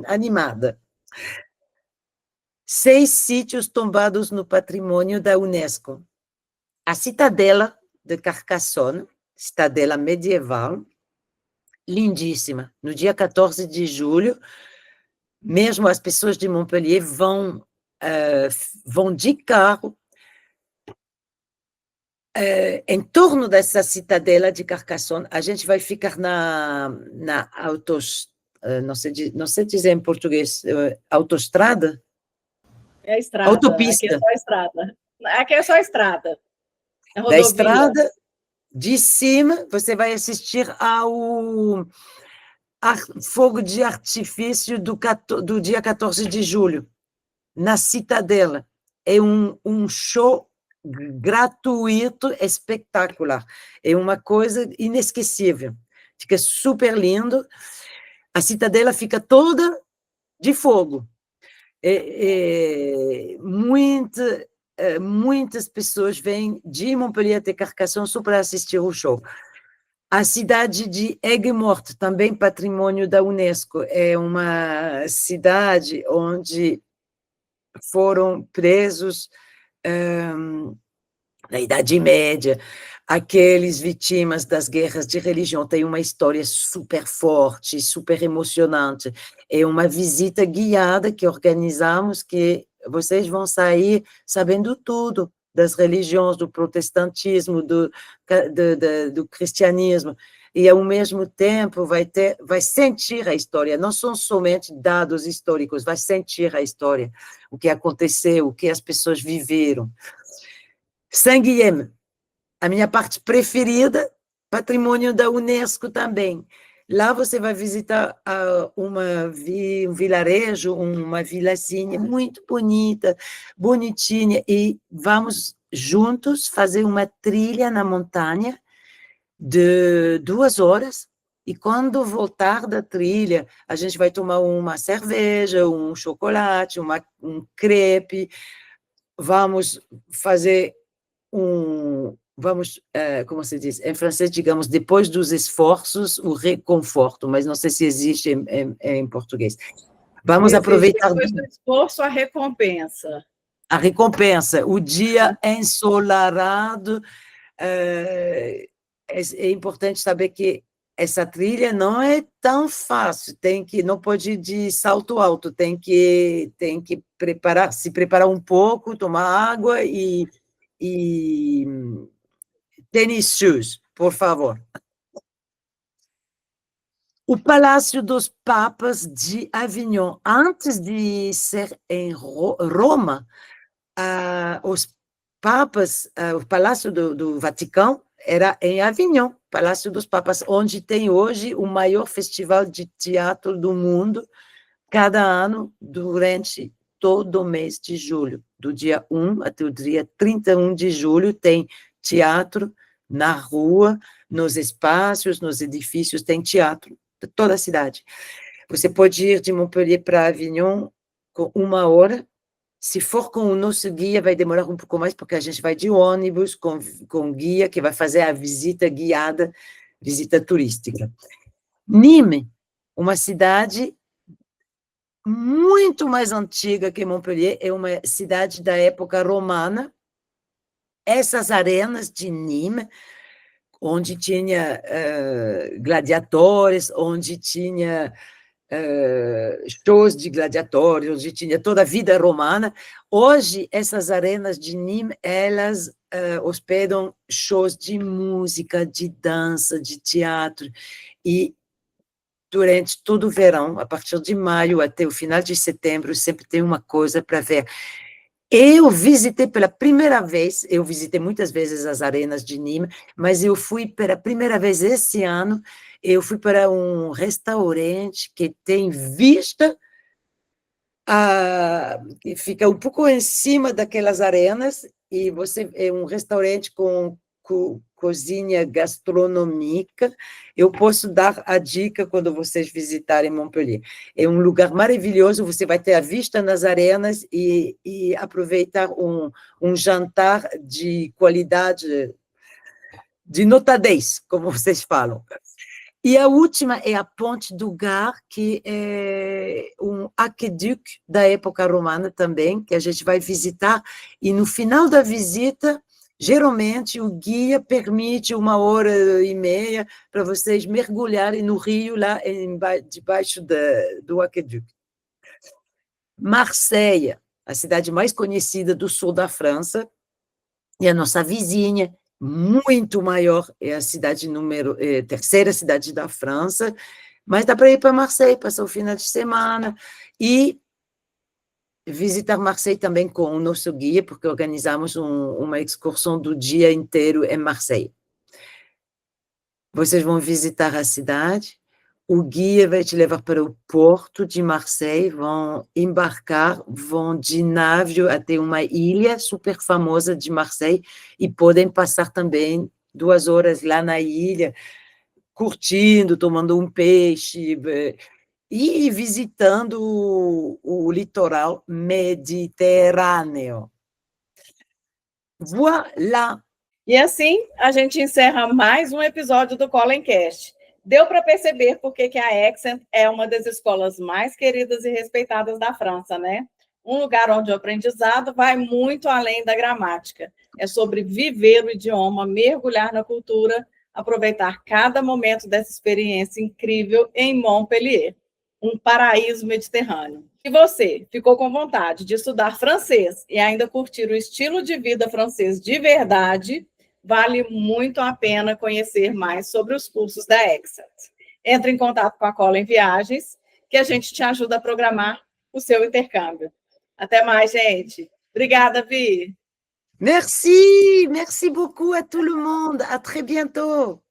animada. 6 sítios tombados no patrimônio da Unesco. A Cidadela de Carcassonne, cidadela medieval, lindíssima. No dia 14 de julho, mesmo as pessoas de Montpellier vão de carro em torno dessa cidadela de Carcassonne. A gente vai ficar na não sei dizer em português, autoestrada? É a estrada, aqui é Autopista. só a estrada. Aqui é só a estrada, é Da rodovia. estrada, de cima, você vai assistir ao fogo de artifício do dia 14 de julho, na Citadela. É um show gratuito, espetacular. É uma coisa inesquecível. Fica super lindo. A Citadela fica toda de fogo. Muitas pessoas vêm de Montpellier até Carcassonne só para assistir o show. A cidade de Aigues-Mortes, também patrimônio da Unesco, é uma cidade onde foram presos na Idade Média, aqueles vítimas das guerras de religião. Tem uma história super forte, super emocionante. É uma visita guiada que organizamos, que vocês vão sair sabendo tudo das religiões, do protestantismo, do cristianismo, e, ao mesmo tempo, vai sentir a história, não são somente dados históricos, vai sentir a história, o que aconteceu, o que as pessoas viveram. Saint-Guilhem, a minha parte preferida, patrimônio da Unesco também. Lá você vai visitar um vilarejo, uma vilazinha muito bonita, bonitinha, e vamos juntos fazer uma trilha na montanha de 2 horas, E quando voltar da trilha, a gente vai tomar uma cerveja, um chocolate, um crepe, vamos fazer como se diz, em francês, digamos, depois dos esforços, o reconforto, mas não sei se existe em português. Vamos aproveitar depois do esforço, a recompensa. A recompensa, o dia ensolarado. É importante saber que essa trilha não é tão fácil, não pode ir de salto alto, tem que se preparar um pouco, tomar água e tênis shoes, por favor. O Palácio dos Papas de Avignon, antes de ser em Roma, os papas, o Palácio do Vaticano era em Avignon, Palácio dos Papas, onde tem hoje o maior festival de teatro do mundo, cada ano, durante todo o mês de julho. Do dia 1 até o dia 31 de julho, tem teatro na rua, nos espaços, nos edifícios, tem teatro, de toda a cidade. Você pode ir de Montpellier para Avignon com 1 hora. Se for com o nosso guia, vai demorar um pouco mais, porque a gente vai de ônibus com guia, que vai fazer a visita guiada, visita turística. Nîmes, uma cidade muito mais antiga que Montpellier, é uma cidade da época romana. Essas arenas de Nîmes, onde tinha gladiadores, onde tinha shows de gladiadores, onde tinha toda a vida romana. Hoje, essas arenas de Nîmes, elas hospedam shows de música, de dança, de teatro, e durante todo o verão, a partir de maio até o final de setembro, sempre tem uma coisa para ver. Eu visitei pela primeira vez, eu visitei muitas vezes as arenas de Nîmes, mas eu fui pela primeira vez esse ano, eu fui para um restaurante que tem vista, que fica um pouco em cima daquelas arenas, e é um restaurante com cozinha gastronômica. Eu posso dar a dica quando vocês visitarem Montpellier. É um lugar maravilhoso, você vai ter a vista nas arenas e aproveitar um jantar de qualidade, de nota 10, como vocês falam. E a última é a Ponte do Gard, que é um aqueduto da época romana também, que a gente vai visitar, e no final da visita, geralmente, o guia permite 1 hora e meia para vocês mergulharem no rio, lá debaixo do aqueduto. Marseille, a cidade mais conhecida do sul da França, e a nossa vizinha, muito maior, é a terceira cidade da França, mas dá para ir para Marseille, passar o final de semana, e visitar Marseille também com o nosso guia, porque organizamos uma excursão do dia inteiro em Marseille. Vocês vão visitar a cidade, o guia vai te levar para o porto de Marseille, vão embarcar, vão de navio até uma ilha super famosa de Marseille, e podem passar também 2 horas lá na ilha, curtindo, tomando um peixe, e visitando o litoral mediterrâneo. Voilà! E assim, a gente encerra mais um episódio do Collencast. Deu para perceber por que a Accent é uma das escolas mais queridas e respeitadas da França, né? Um lugar onde o aprendizado vai muito além da gramática. É sobre viver o idioma, mergulhar na cultura, aproveitar cada momento dessa experiência incrível em Montpellier, um paraíso mediterrâneo. Se você ficou com vontade de estudar francês e ainda curtir o estilo de vida francês de verdade, vale muito a pena conhecer mais sobre os cursos da Accent. Entre em contato com a Collen Viagens, que a gente te ajuda a programar o seu intercâmbio. Até mais, gente. Obrigada, Vi. Merci beaucoup à tout le monde. À très bientôt.